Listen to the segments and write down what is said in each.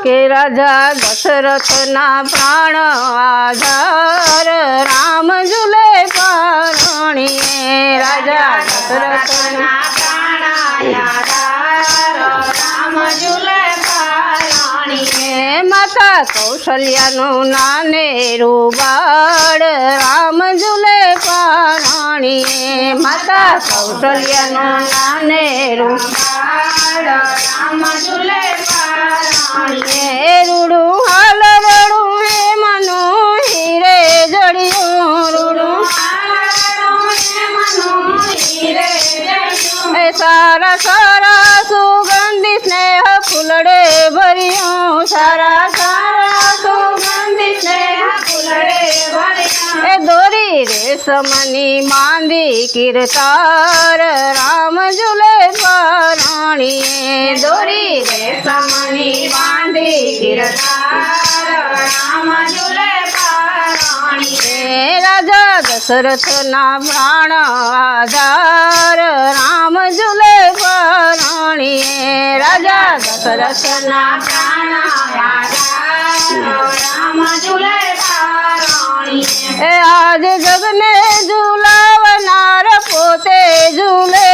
કે રાજા દશરથના પ્રાણ આધાર રામ ઝૂલે પરણીએ રાજા દશરથના પ્રાણ આધાર રામ ઝૂલે પરણીએ માતા કૌશલ્યાનું નાનેરું બાળ રામ ઝૂલે પરણીએ માતા કૌશલ્યાનું નાનેરું બાળ રામ ઝૂલે પરણીએ રૂડું હાલ રડું હે મનું હીરે જડિયું રૂડું એ સારા સારા સુગંધી સ્નેહ ફૂલડે ભર્યું સારા સારા સુગંધી સ્નેહ ફૂલડે ભર્યું એ દોરી રેશમની માંદી કીર્તાર રામ ઝૂલે પરણીએ દોરી રેશમની માંદી કીર્તાર રામ ઝૂલે પરણીએ રાજા દશરથના પ્રાણ આધાર રામ ઝૂલે પરણીએ રાજા દશરથના પ્રાણ આધાર રામ ઝૂલે પરણીએ આજ જગને ઝૂલાવનાર પોતે ઝૂલે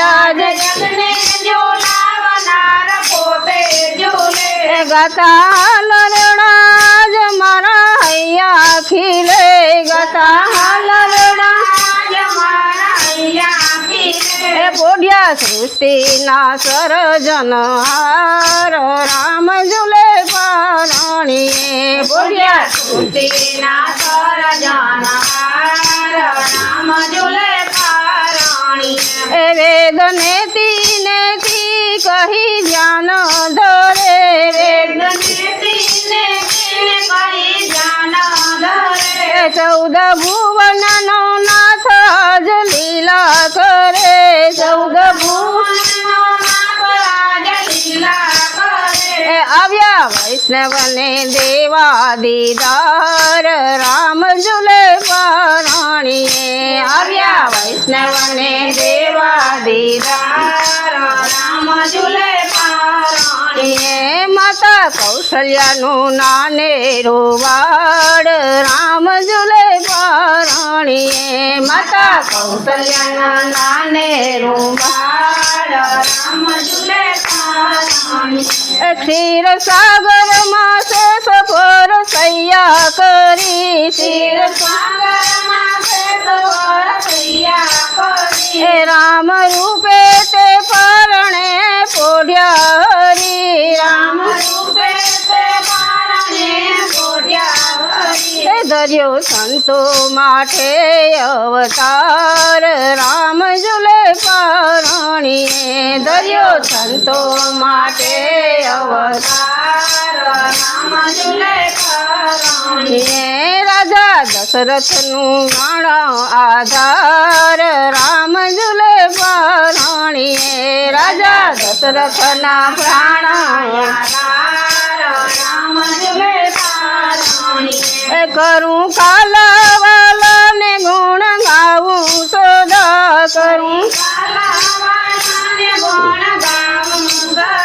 આજ જગને ઝૂલાવનાર પોતે ઝૂલે ગાતા લરણા જ મારા હૈયા ખીલે ગાતા લરણા જ મારા હૈયા ખીલે પોઢ્યા સૃષ્ટિના સર્જનહાર રામ ઝૂલે પરણીએ પોઢ્યા સૃષ્ટિના સર્જનહાર રામ ઝૂલે પરણીએ વેદ નેતિ નેતિ કહી જ્ઞાન ધરે વેદ નેતિ નેતિ કહી જ્ઞાન ધરે 14 ભુવનનો નાથ આજ લીલા કરે 14 ભુવનનો નાથ આજ લીલા કરે આવ્યા વૈષ્ણવને દેવા દીદાર રામ ઝૂલે પરણીએ આવ્યા વૈષ્ણવને દેવા દીદાર રામ ઝૂલે પરણીએ માતા કૌશલ્યાનું નાનેરું બાળ રામ ઝૂલે પરણીએ માતા કૌશલ્યાનું નાનેરું બાળ રામ ઝૂલે પરણીએ ક્ષીર સાગરમાં શેષ પર સૈયા કરી ક્ષીર સાગરમાં શેષ પર સૈયા કરી રામ રૂપે તે પરણે પોઢ્યા હરી રામ રૂપે તે પરણે પોઢ્યા હરી દરિયો સંતો માટે અવતાર રામ ઝૂલે પરણીએ દરિયો સંતો માટે અવતાર રામ ઝૂલે પરણીએ રાજા દશરથનું પ્રાણ આધાર રામ ઝૂલે પરણીએ રાજા દશરથના પ્રાણ આધાર રામ ઝૂલે પરણીએ કરું કાલાવાલાને ગુણ ગાવું સદા કરું કાલાવાલાને ગુણ ગાવું સદા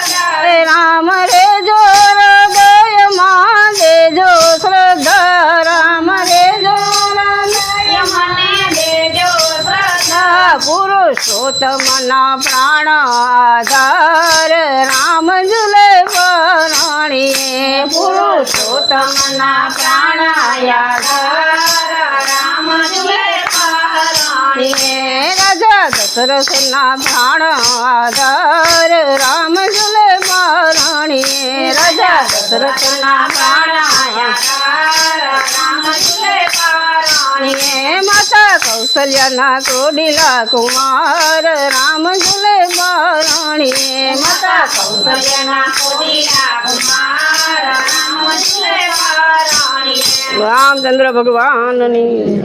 રામ રે જો હૃદયમાં દેજો શ્રદ્ધા રામ રે જો હૃદયમાં દેજો શ્રદ્ધા પુરુષોત્તમના પ્રાણ આધાર રામ ઝૂલે પરણીએ પુરુષોત્તમના પ્રાણ આધાર રામ ઝૂલે પરણીએ રાજા દશરથના પ્રાણ આધાર રામ ઝૂલે પરણીએ રાજા દશરથના પ્રાણ આધાર રામ ઝૂલે પરણીએ માતા કૌશલ્યાના ક્રોડીલા કુમાર રામ ઝૂલે પરણીએ માતા કૌશલ્યાના ક્રોડીલા કુમાર રામ ઝૂલે પરણીએ રામચંદ્ર ભગવાનની